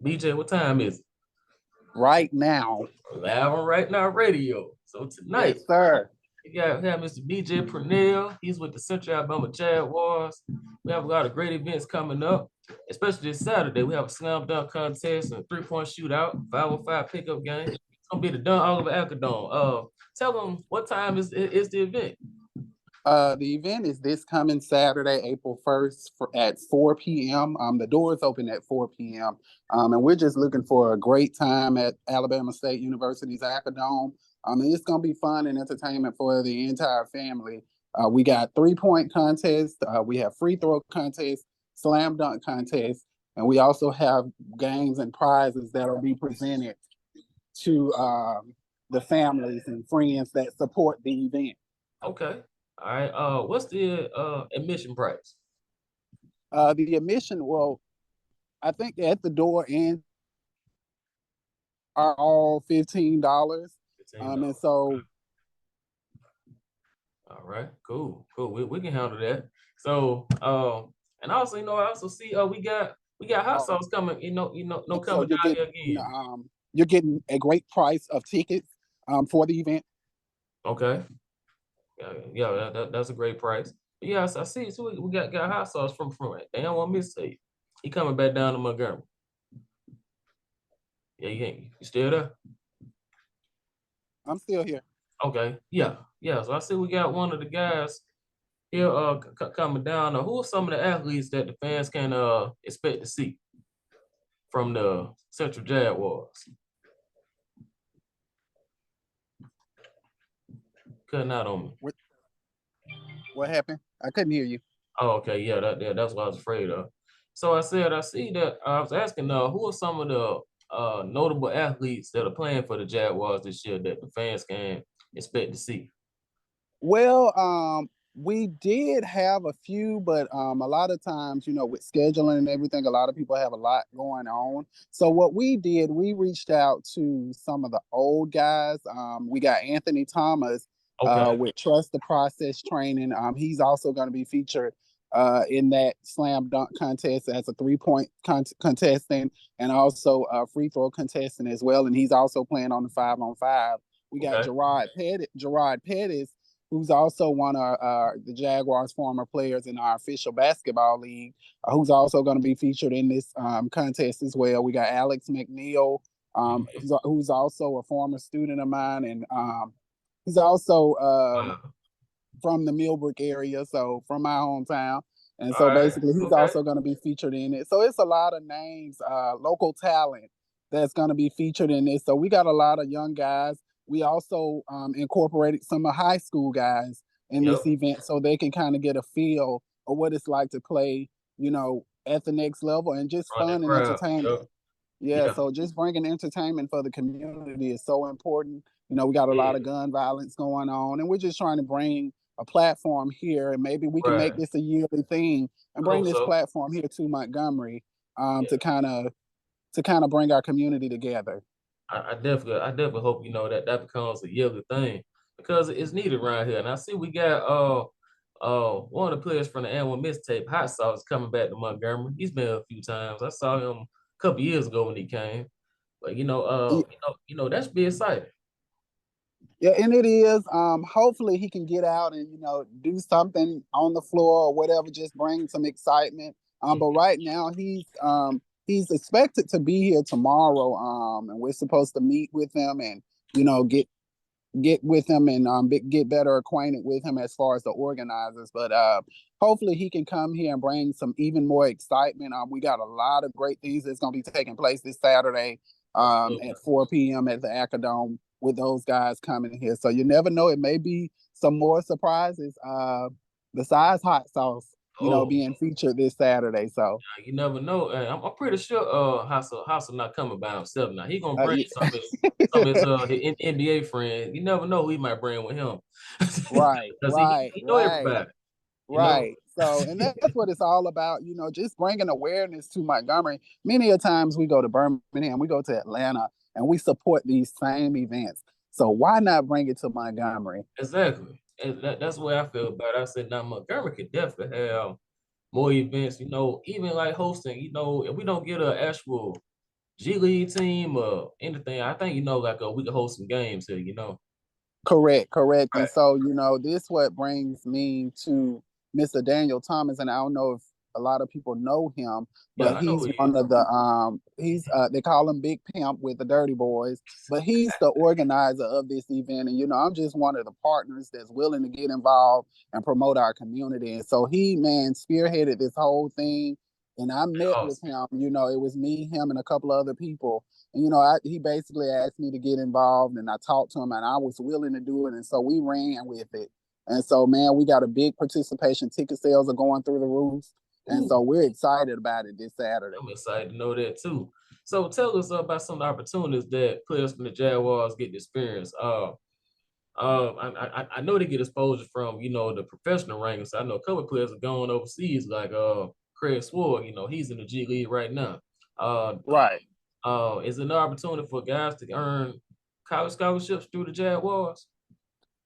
BJ, what time is it? Right now. Live on Right Now Radio. So tonight, Yes, sir. we have Mr. BJ Pernell. He's with the Central Alabama Jaguars. We have a lot of great events coming up, especially this Saturday. We have a slam dunk contest and a 3-point shootout, 5-on-5 pickup game. It's gonna be the Dunk Oliver Acadome. Tell them what time is the event. The event is this coming Saturday, April 1st at 4 p.m. The doors open at 4 p.m. And we're just looking for a great time at Alabama State University's Acadome. And it's going to be fun and entertainment for the entire family. We got 3-point contest. We have free throw contest, slam dunk contest, and we also have games and prizes that will be presented to the families and friends that support the event. Okay. All right. What's the admission price? The admission, well, I think at the door and are all $15. And so, all right, cool. We can handle that. So, and also, I also see we got hot sauce coming. Coming down here again. You're getting a great price of tickets for the event. Okay. Yeah, that's a great price. But yeah, I see. So we got hot sauce from it. They don't want me to say he coming back down to Montgomery. Yeah, you still there? I'm still here. Okay. Yeah. So I see we got one of the guys here coming down. Who are some of the athletes that the fans can expect to see from the Central Jaguars? Cutting out on me. What happened? I couldn't hear you. Oh, okay. Yeah, that's what I was afraid of. So I said, I see that I was asking who are some of the notable athletes that are playing for the Jaguars this year that the fans can expect to see? Well, we did have a few, but a lot of times, with scheduling and everything, a lot of people have a lot going on. So what we did, we reached out to some of the old guys. We got Anthony Thomas with Trust the Process training. He's also going to be featured in that slam dunk contest as a 3-point contestant and also a free throw contestant as well. And he's also playing on the 5-on-5. We got Gerard Pettis, who's also one of the Jaguars' former players in our official basketball league, who's also going to be featured in this contest as well. We got Alex McNeil, who's also a former student of mine, and he's also from the Millbrook area, so from my hometown. And so basically he's also going to be featured in it. So it's a lot of names, local talent that's going to be featured in this. So we got a lot of young guys. We also incorporated some of high school guys in this event so they can kind of get a feel of what it's like to play, at the next level and just fun and entertainment. Yeah, so just bringing entertainment for the community is so important. We got a lot of gun violence going on, and we're just trying to bring a platform here, and maybe we can make this a yearly thing and bring this platform here to Montgomery to kind of bring our community together. I definitely hope that becomes a yearly thing because it's needed around here. And I see we got one of the players from the annual mixtape, Hot Sauce, coming back to Montgomery. He's been a few times. I saw him a couple years ago when he came. But that should be exciting. Yeah, and it is. Hopefully he can get out and do something on the floor or whatever, just bring some excitement. But right now he's expected to be here tomorrow. And we're supposed to meet with him and get with him and get better acquainted with him as far as the organizers. But hopefully he can come here and bring some even more excitement. We got a lot of great things that's going to be taking place this Saturday at 4 p.m. at the Acadome with those guys coming here. So you never know. It may be some more surprises besides Hot Sauce, being featured this Saturday. So you never know. I'm pretty sure House not coming by himself now. He gonna bring some of his NBA friends. You never know who he might bring with him. Right. He know everybody. Right. So, and that's what it's all about, just bringing awareness to Montgomery. Many a times we go to Birmingham, we go to Atlanta, and we support these same events. So why not bring it to Montgomery? Exactly. And that's the way I feel about it. I said, now Montgomery could definitely have more events, even like hosting, if we don't get an actual G League team or anything, I think like we could host some games here. Correct. And Right. so, this what brings me to Mr. Daniel Thomas, and I don't know if a lot of people know him, Yeah, but I know he's who it one is. of the he's they call him Big Pimp with the Dirty Boys, but he's the organizer of this event, and I'm just one of the partners that's willing to get involved and promote our community. And so he, man, spearheaded this whole thing, and I met with Awesome. him. It was me, him, and a couple of other people, and he basically asked me to get involved, and I talked to him, and I was willing to do it, and so we ran with it. And so, man, we got a big participation. Ticket sales are going through the roof, and Ooh, so we're excited about it this Saturday. I'm excited to know that too. So tell us about some of the opportunities that players from the Jaguars get to experience. I know they get exposure from the professional rankings. I know a couple of players are going overseas, like Craig Sword. He's in the G League right now. Uh, Right. is it an opportunity for guys to earn college scholarships through the Jaguars?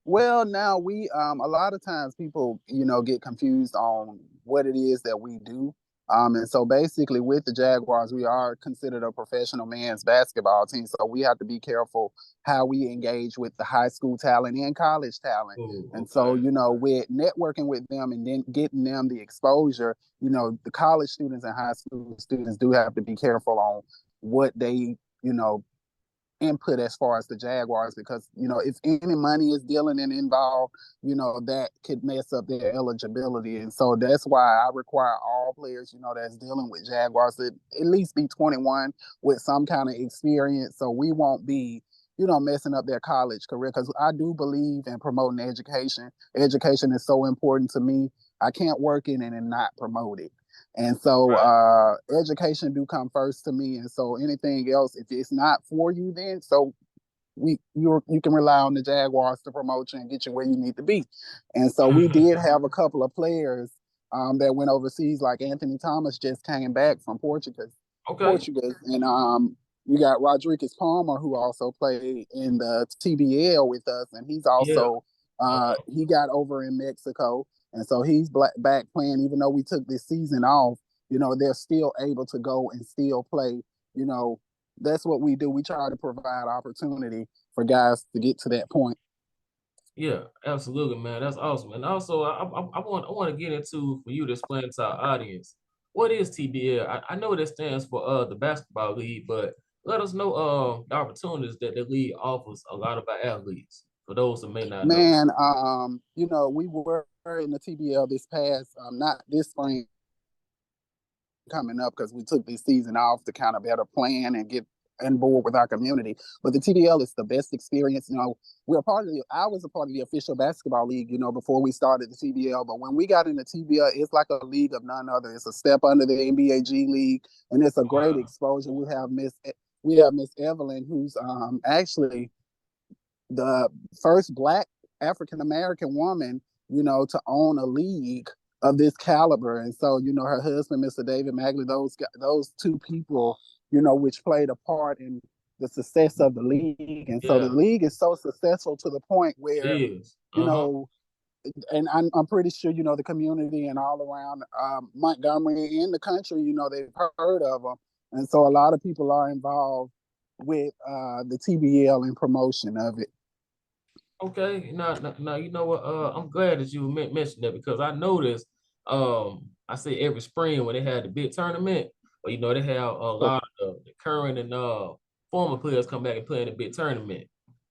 Well, now we a lot of times people, get confused on what it is that we do. And so basically with the Jaguars, we are considered a professional men's basketball team. So we have to be careful how we engage with the high school talent and college talent. Oh, And so, okay. with networking with them and then getting them the exposure, the college students and high school students do have to be careful on what they, you know, input as far as the Jaguars, because if any money is dealing and involved, that could mess up their eligibility. And so that's why I require all players, that's dealing with Jaguars to at least be 21 with some kind of experience, so we won't be messing up their college career, because I do believe in promoting education. Education is so important to me. I can't work in it and not promote it. And so Right. education do come first to me. And so anything else, if it's not for you, then so you can rely on the Jaguars to promote you and get you where you need to be. And so we did have a couple of players that went overseas, like Anthony Thomas just came back from Okay. Portugal, and you got Rodriguez Palmer, who also played in the TBL with us, and he's Yeah. also Uh, he got over in Mexico, and so he's back playing. Even though we took this season off, they're still able to go and still play. You know, that's what we do. We try to provide opportunity for guys to get to that point. yeah, absolutely, man. That's awesome. And also, I want to get into for you to explain to our audience what is TBL. I know that stands for the basketball league, but let us know the opportunities that the league offers a lot of our athletes. For those that may not know. Man, we were in the TBL this past, not this spring coming up, because we took this season off to kind of better plan and get on board with our community. But the TBL is the best experience. I was a part of the official basketball league, before we started the TBL. But when we got in the TBL, it's like a league of none other. It's a step under the NBA G League, and it's a great Wow. exposure. We have Miss Evelyn, who's actually the first Black African American woman, to own a league of this caliber. And so, her husband, Mr. David Magley, those two people, which played a part in the success of the league. And so the Yeah, league is so successful to the point it where, is. you Uh-huh. know, and I'm pretty sure, the community and all around Montgomery and the country, they've heard of them. And so a lot of people are involved with the TBL and promotion of it. Okay, now you know what? I'm glad that you mentioned that because I noticed. I say every spring when they had the big tournament, but they have a lot of the current and former players come back and play in the big tournament,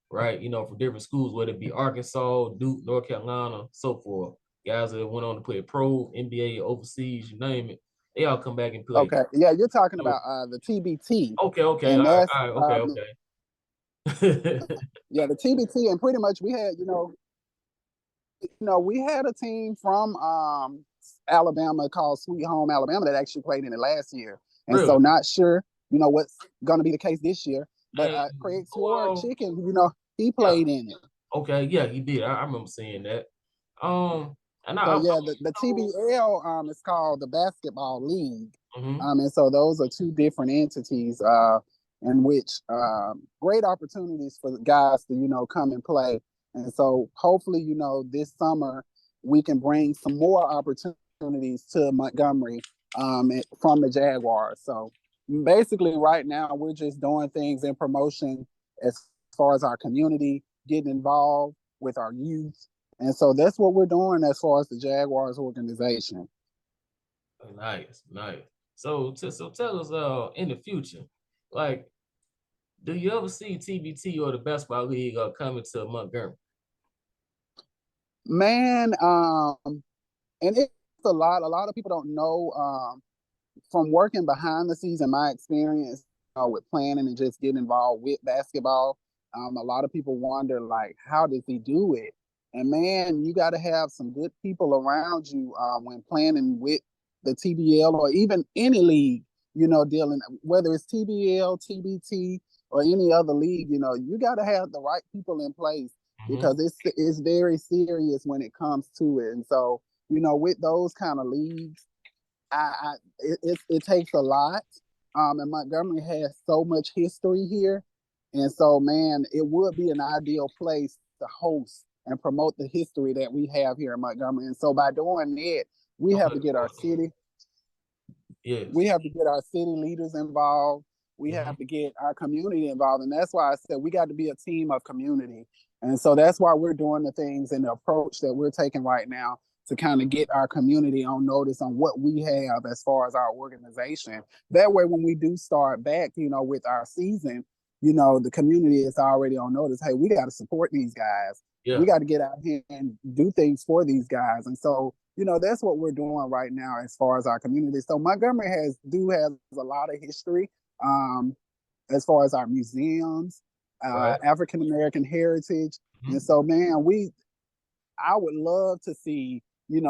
right? From different schools, whether it be Arkansas, Duke, North Carolina, so forth. Guys that went on to play pro, NBA, overseas, you name it, they all come back and play. Okay, yeah, you're talking So, about the TBT, okay, okay, and that's all right, okay, okay. yeah, the TBT, and pretty much we had, we had a team from Alabama called Sweet Home Alabama that actually played in it last year, and so Really? not sure, what's going to be the case this year, but And Craig Sword well, Chicken, he yeah. played in it. Okay, yeah, he did. I remember seeing that. And So I yeah, the TBL is called the Basketball League, mhm. and so those are two different entities in which great opportunities for the guys to come and play. And so hopefully this summer we can bring some more opportunities to Montgomery from the Jaguars. So basically right now we're just doing things in promotion as far as our community, getting involved with our youth. And so that's what we're doing as far as the Jaguars organization. Nice, nice. So tell us, in the future, like, do you ever see TBT or the basketball league coming to Montgomery? Man, and it's a lot of people don't know, from working behind the scenes in my experience, with planning and just getting involved with basketball. A lot of people wonder, like, how does he do it? And man, you got to have some good people around you, when planning with the TBL or even any league, dealing, whether it's TBL, TBT, or any other league, you got to have the right people in place Mm-hmm. because it's very serious when it comes to it. And so, with those kind of leagues, it takes a lot. And Montgomery has so much history here, and so man, it would be an ideal place to host and promote the history that we have here in Montgomery. And so by doing that, we I'm have to looking get our forward to it. city, Yes. we have to get our city leaders involved. We Mm-hmm. have to get our community involved, and that's why I said we got to be a team of community. And so that's why we're doing the things and the approach that we're taking right now to kind of get our community on notice on what we have as far as our organization. That way, when we do start back, with our season, the community is already on notice. Hey, we got to support these guys. We Yeah. got to get out here and do things for these guys. And so, that's what we're doing right now as far as our community. So Montgomery has a lot of history, um, as far as our museums, Right. African American heritage. And Mm-hmm. so, man, I would love to see,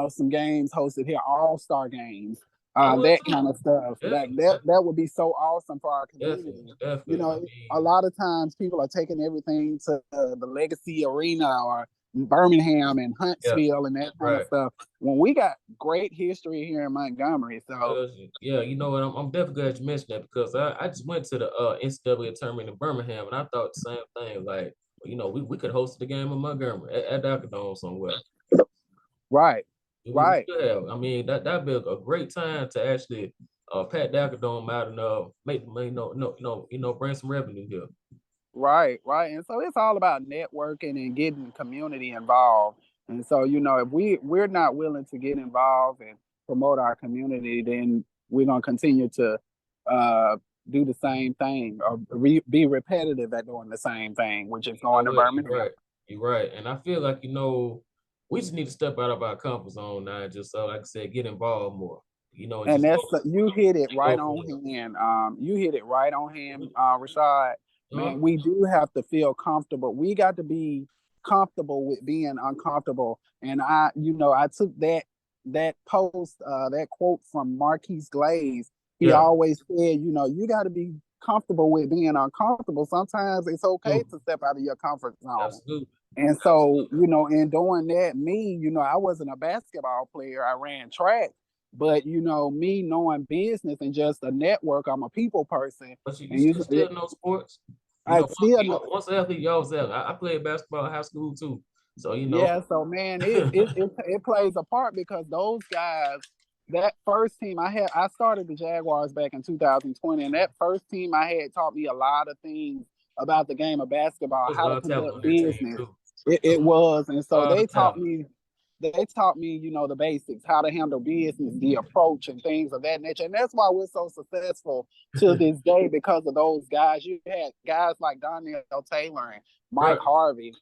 some games hosted here, all-star games, I would that too. kind of stuff. Yeah. That would be so awesome for our Definitely. community. Definitely. I A mean, lot of times people are taking everything to the Legacy Arena or Birmingham and yeah. Huntsville and that kind of Right. stuff. When we got great history here in Montgomery, so Yeah, you know what? I'm definitely glad you mentioned that because I just went to the NCAA tournament in Birmingham and I thought the same thing. Like, we could host the game in Montgomery at Dome somewhere. right, We right. could have. I mean, that'd be a great time to actually pat Dome out and make bring some revenue here. Right, right. And so it's all about networking and getting community involved. And so, if we're not willing to get involved and promote our community, then we're gonna continue to uh do the same thing or be repetitive at doing the same thing, which is You know going to what? You're Birmingham. right. You're right. And I feel like, we just need to step out of our comfort zone now, just so like I said, get involved more, and And just that's you hit it and right go from on there. hand. You hit it right on hand, Rashad. Uh, Man, we do have to feel comfortable. We got to be comfortable with being uncomfortable. And I took that post, that quote from Marquise Glaze. He yeah, always said, you got to be comfortable with being uncomfortable. Sometimes it's okay absolutely. to step out of your comfort zone. Absolutely. And so, Absolutely. in doing that, I wasn't a basketball player. I ran track. But, me knowing business and just a network, I'm a people person. But you And still know sports. I still know. Once an athlete, you always have. I played basketball in high school too. So, Yeah, so man, it plays a part because those guys, that first team I started the Jaguars back in 2020, and that first team I had taught me a lot of things about the game of basketball, there's a how lot to of talent conduct on that team business. too. It was, and A so lot of talent. they taught me, the basics, how to handle business, the approach, and things of that nature. And that's why we're so successful to this day because of those guys. You had guys like Donnell Taylor and Mike Right. Harvey,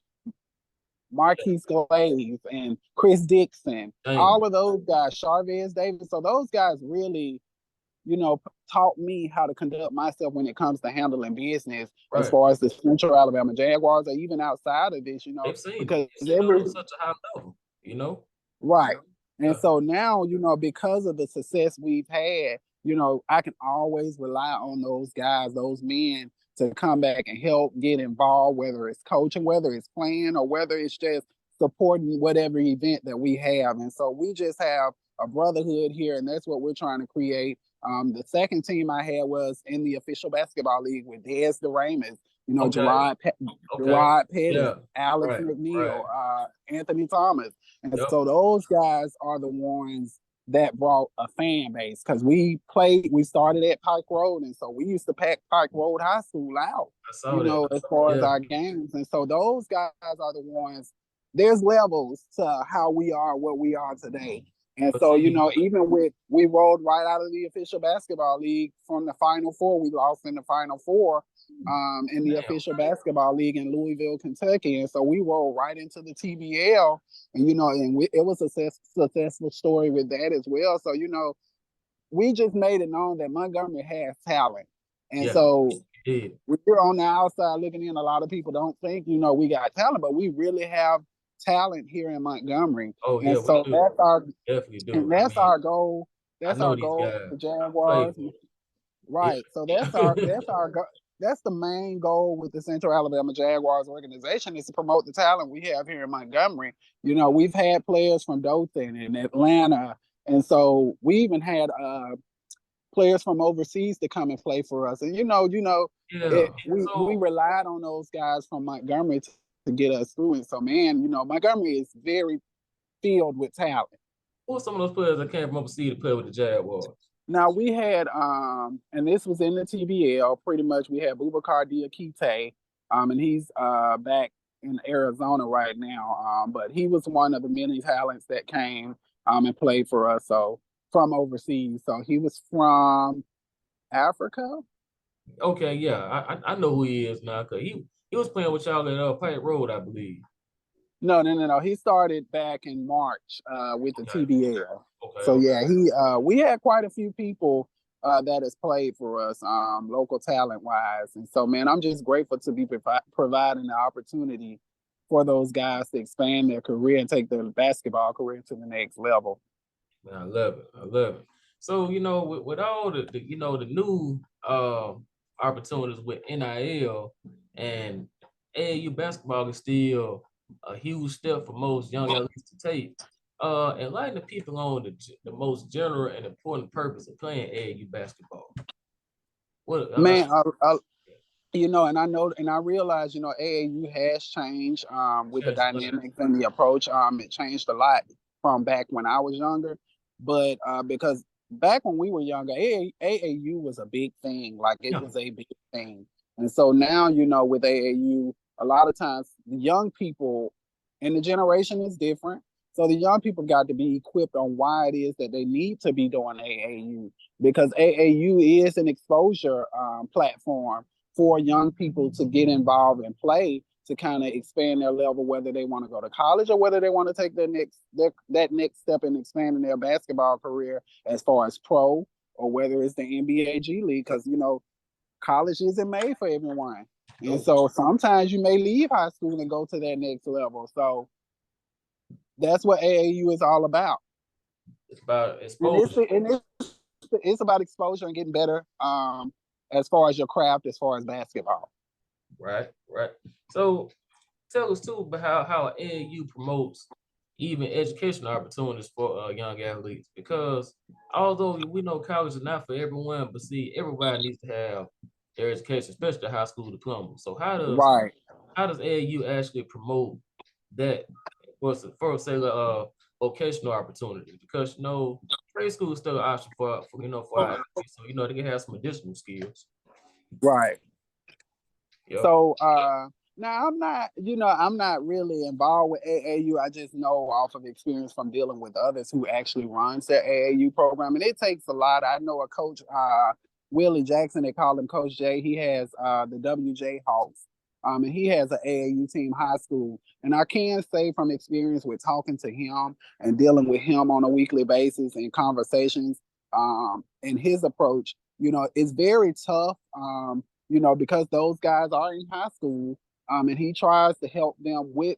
Marquise Glaze, and Chris Dixon, Damn. all of those guys, Charvez Davis. So those guys really, taught me how to conduct myself when it comes to handling business as Right. far as the Central Alabama Jaguars or even outside of this, They've seen it. because They seen it every on such a high level. right. And Yeah. so now, because of the success we've had, I can always rely on those guys, those men to come back and help get involved, whether it's coaching, whether it's playing, or whether it's just supporting whatever event that we have. And so we just have a brotherhood here, and that's what we're trying to create. The second team I had was in the official basketball league with Des DeRamus, Okay. Okay. Gerard Pettit, Yeah. Alex Right. McNeil, Right. Anthony Thomas. And Yep. so those guys are the ones that brought a fan base because we started at Pike Road, and so we used to pack Pike Road High School out, I saw that. as far as Yeah. our games. And so those guys are the ones, there's levels to how we are what we are today. And But so, see, even we rolled right out of the official basketball league from the Final Four. We lost in the Final Four in the official basketball league in Louisville, Kentucky. And so we rolled right into the TBL, and it was a successful story with that as well. So we just made it known that Montgomery has talent, and yeah, so yeah. we're on the outside looking in. A lot of people don't think we got talent, but we really have talent here in Montgomery. Oh And yeah, we so do. that's our Definitely do. and I that's mean, our goal. I That's know our these goal guys for the play Jaguars. for it. Right. So that's our that's the main goal with the Central Alabama Jaguars organization, is to promote the talent we have here in Montgomery. We've had players from Dothan and Atlanta, and so we even had players from overseas to come and play for us. And Yeah. we So relied on those guys from Montgomery to get us through. And so, man, Montgomery is very filled with talent. who are some of those players that came from overseas to play with the Jaguars? Now we had and this was in the TBL. Pretty much, we had Boubacar Diakite, and he's back in Arizona right now. But he was one of the many talents that came and played for us. So from overseas. So he was from Africa. Okay, yeah, I know who he is now because he was playing with y'all at Pike Road, I believe. No. He started back in March with the Okay, TBL. okay, So okay. yeah, we had quite a few people that has played for us, local talent wise. And so, man, I'm just grateful to be providing the opportunity for those guys to expand their career and take their basketball career to the next level. Man, I love it. I love it. So, with all the new opportunities with NIL and AAU basketball is still a huge step for most young athletes to take. Enlighten the people on the most general and important purpose of playing AAU basketball. What Man, and I know, and I realize, AAU has changed with the changed a lot. dynamics and the approach. It changed a lot from back when I was younger, but because back when we were younger, AAU was a big thing. Like, it Yeah. was a big thing. And so now, with AAU, a lot of times the young people, and the generation is different. So the young people got to be equipped on why it is that they need to be doing AAU, because AAU is an exposure platform for young people to get involved and play, to kind of expand their level, whether they want to go to college or whether they want to take that next step in expanding their basketball career as far as pro, or whether it's the NBA G League, because college isn't made for everyone. And so sometimes you may leave high school and go to that next level. So that's what AAU is all about. It's about exposure. It's about exposure and getting better as far as your craft, as far as basketball. Right, right. So tell us too about how AAU promotes even educational opportunities for young athletes. Because although we know college is not for everyone, but see, everybody needs to have their education, especially the high school diploma. So Right. how does AAU actually promote that for say vocational opportunities? Because trade school is still an option for our athletes, so they can have some additional skills. Right. Yep. So now I'm not really involved with AAU. I just know off of experience from dealing with others who actually runs their AAU program. And it takes a lot. I know a coach, Willie Jackson, they call him Coach J. He has the WJ Hawks. And he has an AAU team high school. And I can say from experience with talking to him and dealing with him on a weekly basis and conversations, and his approach, it's very tough. Because those guys are in high school, and he tries to help them with,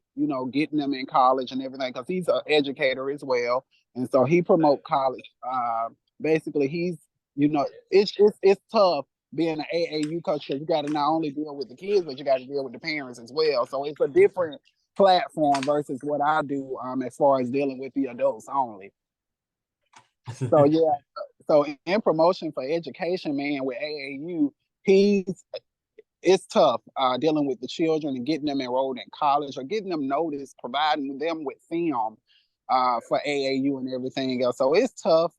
getting them in college and everything, because he's an educator as well, and so he promote college. Basically, it's tough being an AAU coach, because you got to not only deal with the kids, but you got to deal with the parents as well. So it's a different platform versus what I do, as far as dealing with the adults only. So yeah, so in promotion for education, man, with AAU, it's tough dealing with the children and getting them enrolled in college or getting them noticed, providing them with film for AAU and everything else. So it's tough.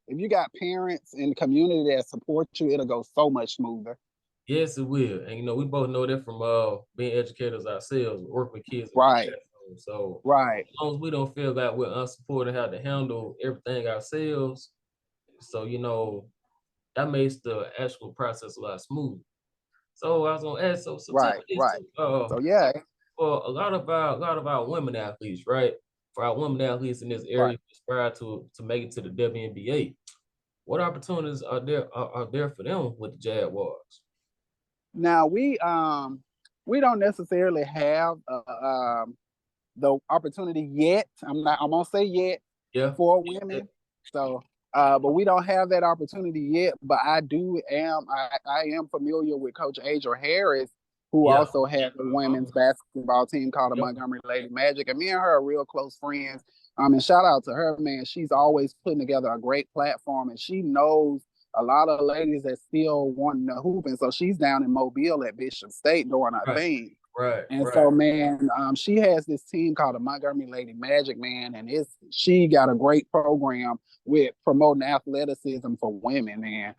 If you got parents in the community that support you, it'll go so much smoother. Yes, it will. And we both know that from being educators ourselves, work with kids in the Right. classroom. So Right. as long as we don't feel that we're unsupported, how to handle everything ourselves, so that makes the actual process a lot smoother. So I was gonna ask, so tell Right. me this Right. too. So yeah. For a lot of our women athletes, right? For our women athletes in this Right. area who aspire to make it to the WNBA, what opportunities are there for them with the Jaguars? Now we don't necessarily have the opportunity yet. I'm gonna say yet Yeah. for women. So but we don't have that opportunity yet. But I am familiar with Coach Adrian Harris, who Yeah. also has a women's basketball team called the Yep. Montgomery Lady Magic. And me and her are real close friends. And shout out to her, man. She's always putting together a great platform, and she knows a lot of ladies that still want to hoop. And so she's down in Mobile at Bishop State doing her Right. thing. Right. And Right. so, man, she has this team called the Montgomery Lady Magic, man, and she got a great program with promoting athleticism for women, man.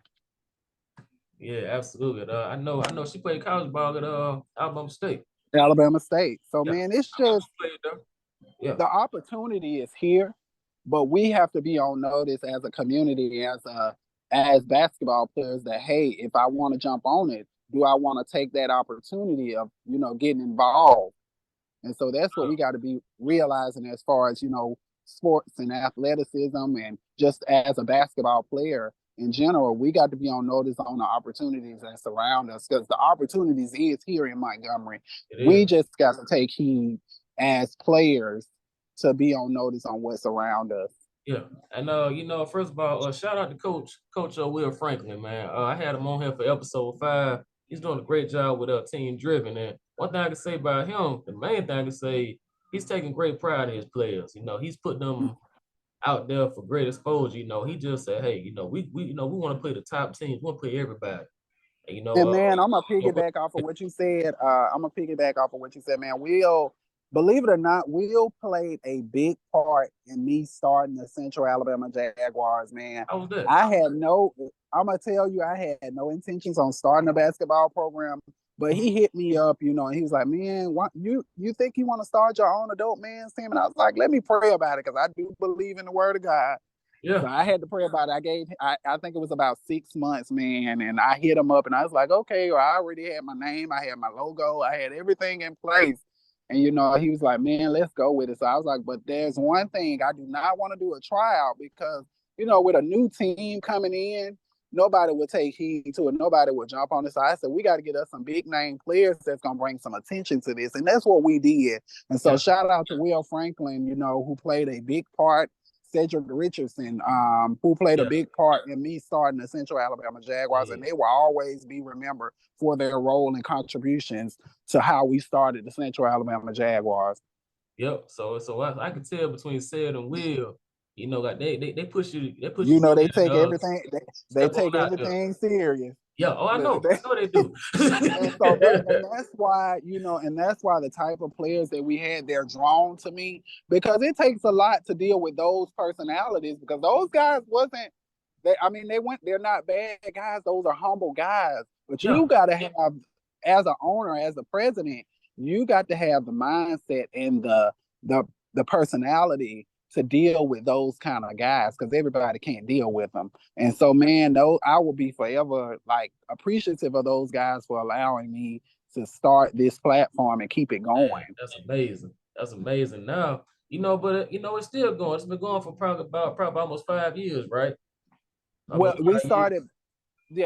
Yeah, absolutely. I know she played college ball at Alabama State. Alabama State. So, Yeah. man, it's I know just she played there. Yeah. the opportunity is here, but we have to be on notice as a community, as basketball players, that hey, if I want to jump on it, do I want to take that opportunity of getting involved? And so that's what we got to be realizing as far as, sports and athleticism, and just as a basketball player in general, we got to be on notice on the opportunities that surround us, because the opportunities is here in Montgomery. We just got to take heed as players to be on notice on what's around us. Yeah. And first of all, shout out to Coach Will Franklin, man. I had him on here for episode 5. He's doing a great job with Team Driven. And one thing I can say about him, the main thing I can say, he's taking great pride in his players. He's putting them out there for great exposure. He just said, hey, we want to play the top teams, we want to play everybody. And man, I'm gonna piggyback off of what you said. Man. Believe it or not, Will played a big part in me starting the Central Alabama Jaguars, man. How was that? I'm gonna tell you, I had no intentions on starting a basketball program, but he hit me up, and he was like, man, you think you want to start your own adult men's team? And I was like, let me pray about it, because I do believe in the word of God. Yeah. So I had to pray about it. I think it was about 6 months, man. And I hit him up and I was like, okay, well, I already had my name. I had my logo. I had everything in place. And, he was like, man, let's go with it. So I was like, but there's one thing. I do not want to do a tryout because, with a new team coming in, nobody would take heed to it. Nobody would jump on it. So I said, we got to get us some big name players that's going to bring some attention to this. And that's what we did. And so shout out to Will Franklin, who played a big part. Cedric Richardson, who played a big part in me starting the Central Alabama Jaguars, and they will always be remembered for their role and contributions to how we started the Central Alabama Jaguars. Yep. So I can tell between Ced and Will, like they push you. They push they take everything. They take everything serious. Yeah. Oh, I know. I know they do. and that's why, and that's why the type of players that we had, they're drawn to me, because it takes a lot to deal with those personalities, because those guys they're not bad guys. Those are humble guys. But you got to have, as an owner, as a president, you got to have the mindset and the personality to deal with those kind of guys, because everybody can't deal with them. And so, man, I will be forever appreciative of those guys for allowing me to start this platform and keep it going. Man, that's amazing. That's amazing. Now, but it's still going. It's been going for probably almost 5 years, right? We started,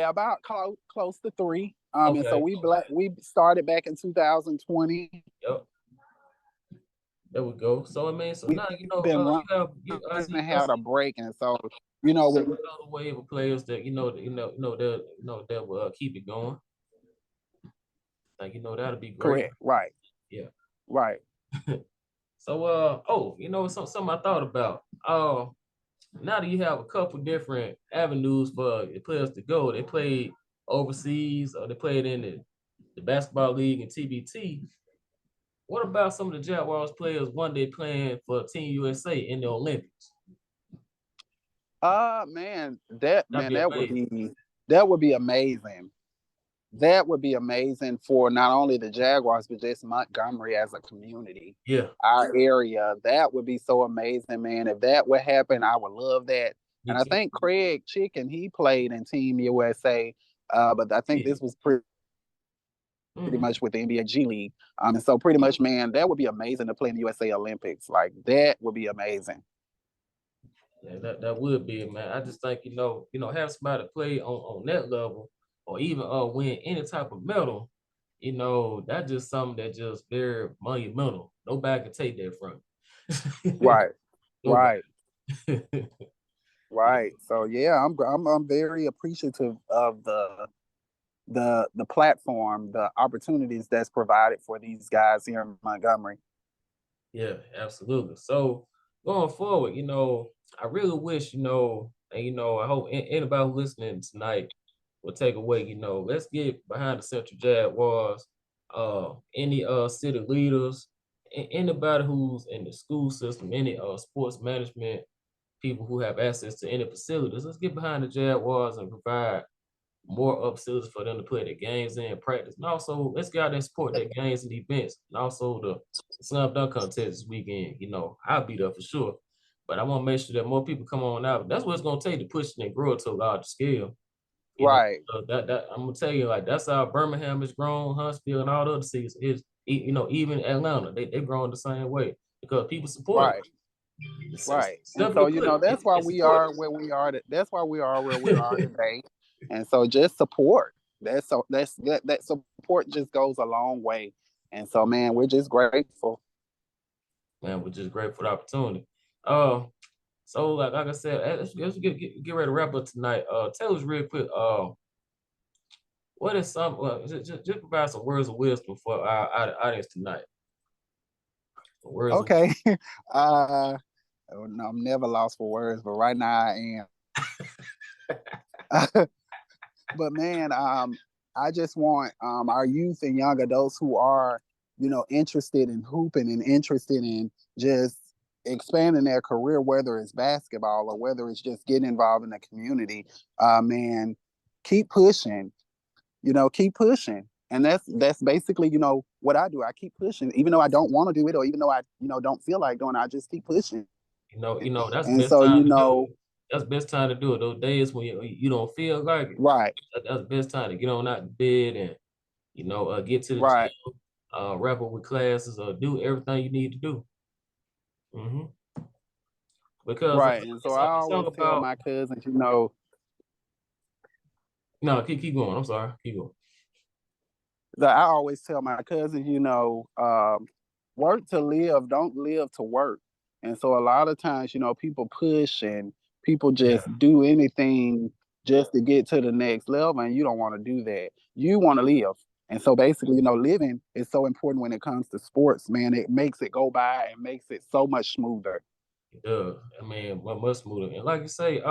about close to 3. And so we started back in 2020. Yep. There we go. So now you had a break, and so with another wave of players that that will keep it going. That'll be great. Correct. Right. Yeah. Right. So something I thought about. Now that you have a couple different avenues for the players to go, they played overseas or they played in the basketball league and TBT. what about some of the Jaguars players one day playing for Team USA in the Olympics? Man, That'd be amazing. that would be amazing. That would be amazing for not only the Jaguars, but just Montgomery as a community, Yeah, our area. That would be so amazing, man. If that would happen, I would love that. me And I too. think Craig Chicken, he played in Team USA, but I think Yeah. this was pretty Hmm. much with the NBA G League. And so pretty much, man, that would be amazing to play in the USA Olympics. Like that would be amazing. Yeah, that would be it, man. I just think have somebody play on that level, or even win any type of medal. That's just something that just very monumental. Nobody can take that from you. Right, Nobody. right, right. So yeah, I'm very appreciative of the platform, the opportunities that's provided for these guys here in Montgomery. Yeah, absolutely. So going forward, I really wish, and I hope anybody who's listening tonight will take away, let's get behind the Central Jaguars, any city leaders, anybody who's in the school system, any sports management people who have access to any facilities. Let's get behind the Jaguars and provide more facilities for them to put their games in practice. And also, let's get out there and support their games and events. And also, the slam dunk contest this weekend. I'll be there for sure. But I want to make sure that more people come on out. That's what it's going to take to push it and grow it to a larger scale. Right, That I'm gonna tell you, like that's how Birmingham has grown, Huntsville, and all the other cities is. Even Atlanta, they've grown the same way because people support right, it. right. And Simply so put, that's why it's we support. are where we are. That's why we are where we are today. And so just support. That support just goes a long way. And so man, we're just grateful. Man, we're just grateful for the opportunity. Uh, so like I said, let's get ready to wrap up tonight. Tell us real quick. What is some? Just provide some words of wisdom for our audience tonight. Words of Okay. No, I'm never lost for words, but right now I am. But man, I just want our youth and young adults who are, interested in hooping and interested in just expanding their career, whether it's basketball or whether it's just getting involved in the community. Man, keep pushing. Keep pushing. And that's basically, what I do. I keep pushing, even though I don't want to do it, or even though I, don't feel like doing it, I just keep pushing. that's the And best so, time to do it. That's the best time to do it. Those days when you don't feel like it, right, that's the best time to get on out the bed and get to the right, gym, wrap up with classes, or do everything you need to do. hmm Because right. And so I it's all always tell about my cousins, no. Keep going. I'm sorry. Keep going. that I always tell my cousins, work to live, don't live to work. And so a lot of times, people push and people Yeah. just do anything just to get to the next level, and you don't want to do that. You want to live. And so basically, living is so important when it comes to sports, man. It makes it go by and makes it so much smoother. Yeah. I mean, much smoother. And like you say,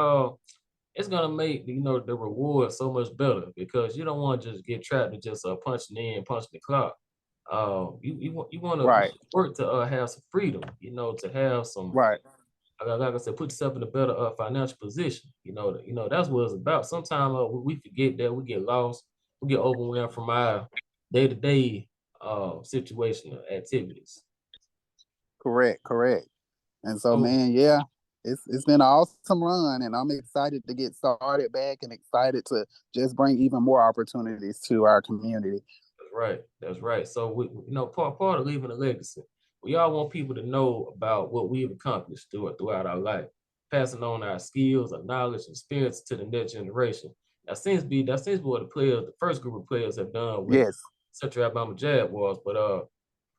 it's gonna make the reward so much better because you don't want to just get trapped to just punching in, punching the clock. You want to Right, work to have some freedom, to have some right, like I said, put yourself in a better financial position. That's what it's about. Sometimes we forget that we get lost, we get overwhelmed from our day to day situation activities. correct, correct. And so, So man, yeah, it's been an awesome run, and I'm excited to get started back, and excited to just bring even more opportunities to our community. that's right. That's right. So part of leaving a legacy. We all want people to know about what we've accomplished throughout our life, passing on our skills, our knowledge, and experience to the next generation. That seems to be what the first group of players have done with Yes, Central Alabama Jaguars, but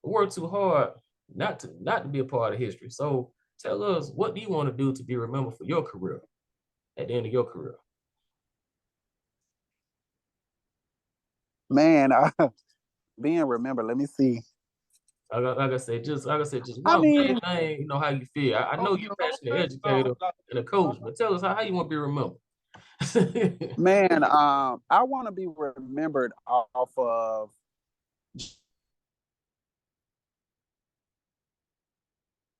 we worked too hard not to be a part of history. So tell us, what do you want to do to be remembered for your career at the end of your career? man, being remembered. Let me see. Like I said, just I one mean, main thing. How you feel. I know you're a passionate educator and a coach, but tell us how you want to be remembered. man, I want to be remembered off of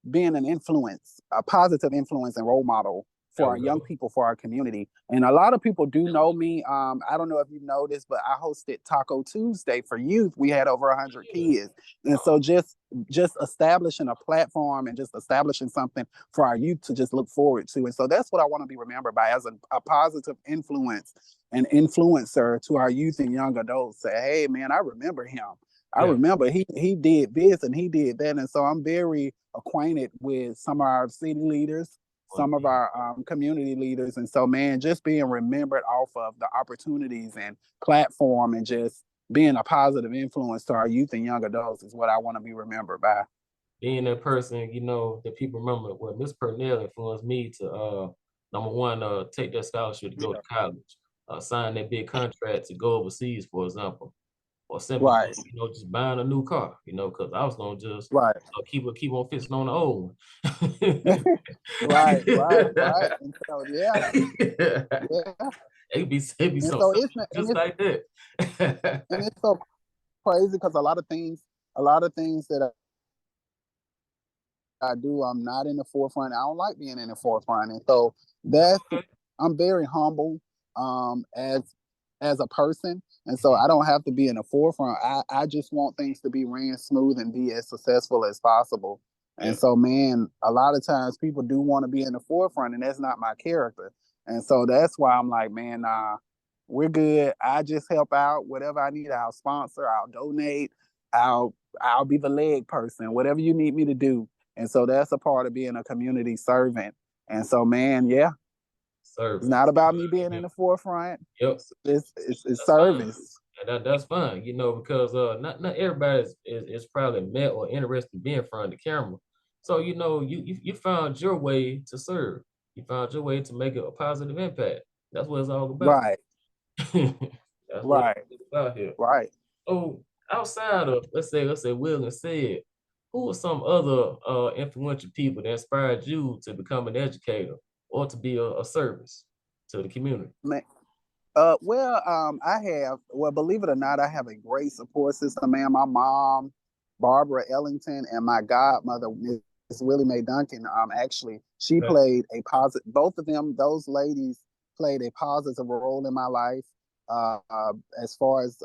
being an influence, a positive influence and role model for our young people, for our community. And a lot of people do know me. I don't know if you know this, but I hosted Taco Tuesday for youth. We had over 100 kids. And so just establishing a platform and just establishing something for our youth to just look forward to. And so that's what I want to be remembered by, as a positive influence and influencer to our youth and young adults. Say, hey, man, I remember him. I remember he did this and he did that. And so I'm very acquainted with some of our city leaders, some of our community leaders. And so, man, just being remembered off of the opportunities and platform and just being a positive influence to our youth and young adults is what I want to be remembered by. Being that person, you know, that people remember, well, Miss Pernell influenced me to, number one, take that scholarship to go to college, sign that big contract to go overseas, for example. Or simply, you know, just buying a new car, you know, because I was gonna just keep on fixing on the old one. right. And so It'd be and something so just like that. And it's so crazy because a lot of things that I do, I'm not in the forefront. I don't like being in the forefront, and so I'm very humble as a person, and so I don't have to be in the forefront. I just want things to be ran smooth and be as successful as possible. And so, man, a lot of times people do want to be in the forefront, and that's not my character. And so that's why I'm like, man, we're good. I just help out. Whatever I need, I'll sponsor, I'll donate, I'll be the leg person, whatever you need me to do. And so that's a part of being a community servant. And so, man, it's not about me being in the forefront. It's service. And that's fine, you know, because not everybody is probably met or interested in being in front of the camera. So, you know, you found your way to serve. You found your way to make a positive impact. That's what it's all about. Right. That's what it's about here. Right. So outside of let's say Will and said, who are some other influential people that inspired you to become an educator or to be a service to the community? Man. Believe it or not, I have a great support system, man. My mom, Barbara Ellington, and my godmother, Miss Willie Mae Duncan, actually, she played a positive, both of them, those ladies played a positive role in my life, as far as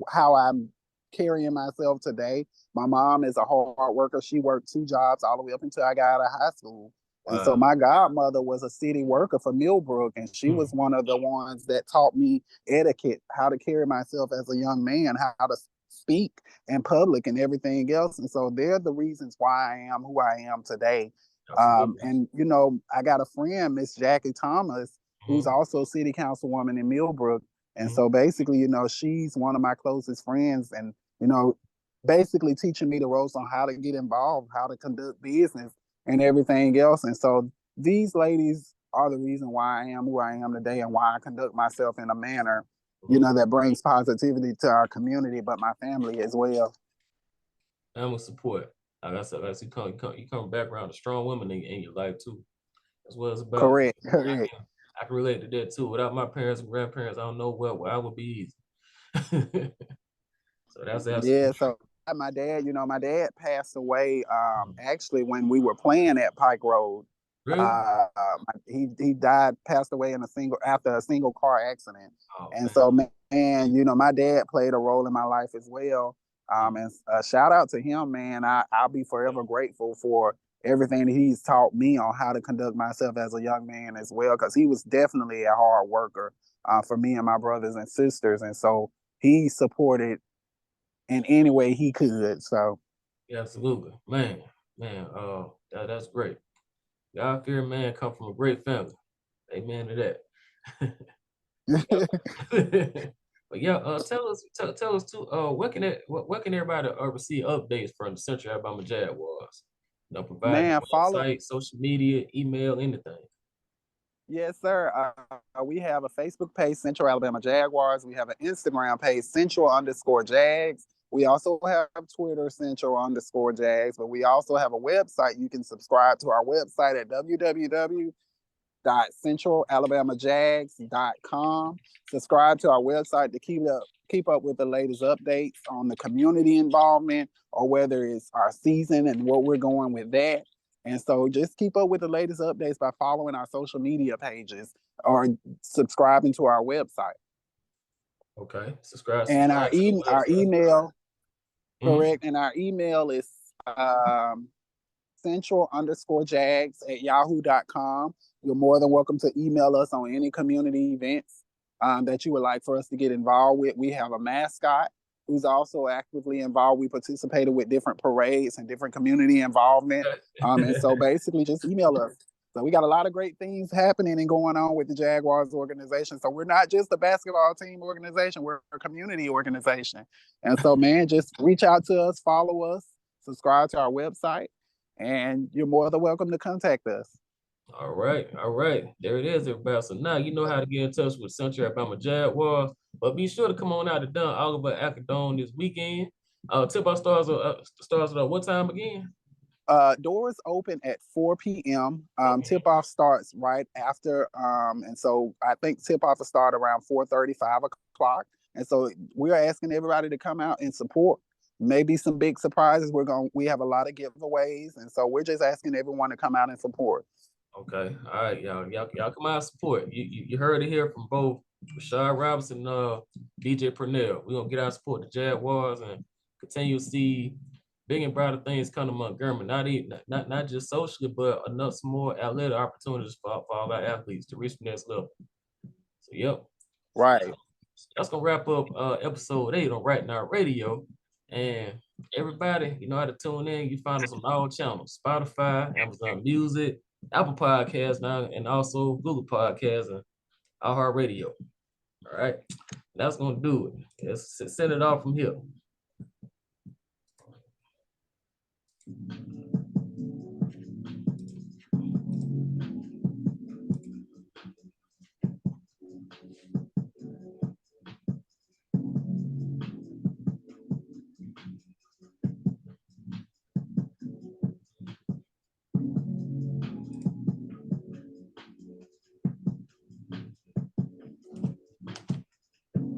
how I'm carrying myself today. My mom is a hard worker. She worked 2 jobs all the way up until I got out of high school. And so my godmother was a city worker for Millbrook, and she was one of the ones that taught me etiquette, how to carry myself as a young man, how to speak in public and everything else. And so they're the reasons why I am who I am today. And, you know, I got a friend, Miss Jackie Thomas, who's also city councilwoman in Millbrook. And so basically, you know, she's one of my closest friends and, you know, basically teaching me the ropes on how to get involved, how to conduct business and everything else. And so these ladies are the reason why I am who I am today and why I conduct myself in a manner, you know, that brings positivity to our community, but my family as well. Family support. Like I said, you come background to strong women in your life too. That's what it's about. Correct. I can relate to that too. Without my parents and grandparents, I don't know where I would be easy. So that's absolutely so my dad passed away actually when we were playing at Pike Road. Really? He passed away after a single car accident. So, man, you know, my dad played a role in my life as well. And shout out to him, man. I'll be forever grateful for everything that he's taught me on how to conduct myself as a young man as well, because he was definitely a hard worker for me and my brothers and sisters. And so he supported in any way he could. So absolutely, man, that's great. God fearing man come from a great family. Amen to that. But yeah, tell us too. What can everybody receive updates from the Central Alabama Jaguars? You know, provide website, social media, email, anything. Yes, sir. We have a Facebook page, Central Alabama Jaguars. We have an Instagram page, Central_Jags. We also have Twitter, Central_Jags. But we also have a website. You can subscribe to our website at www.centralalabamajags.com. Subscribe to our website to keep up with the latest updates on the community involvement, or whether it's our season and what we're going with that. And so just keep up with the latest updates by following our social media pages or subscribing to our website. Okay. Subscribe And to the our website. email, Mm-hmm. correct. And our email is central_jags@yahoo.com. You're more than welcome to email us on any community events that you would like for us to get involved with. We have a mascot who's also actively involved. We participated with different parades and different community involvement. And so basically just email us. So we got a lot of great things happening and going on with the Jaguars organization. So we're not just a basketball team organization, we're a community organization. And so, man, just reach out to us, follow us, subscribe to our website, and you're more than welcome to contact us. All right, all right. There it is, everybody. So now you know how to get in touch with Central Alabama Jaguars. But be sure to come on out to Dunn Oliver Acadome this weekend. Tip-off starts at what time again? Doors open at 4 p.m. Okay. Tip-off starts right after, and so I think tip-off will start around 4:30, 5 o'clock. And so we're asking everybody to come out and support. Maybe some big surprises. We have a lot of giveaways, and so we're just asking everyone to come out and support. Okay. All right, y'all come out and support. You heard it here from both Rashad Robinson and DJ Pernell. We're gonna get out and support the Jaguars and continue to see big and brighter things come to Montgomery. Not just socially, but enough some more athletic opportunities for all our athletes to reach the next level. So yep. Right. That's gonna wrap up episode 8 on Rite Now Radio. And everybody, you know how to tune in. You find us on all channels: Spotify, Amazon Music, Apple Podcasts now, and also Google Podcasts and iHeartRadio. All right, that's gonna do it. Let's send it off from here.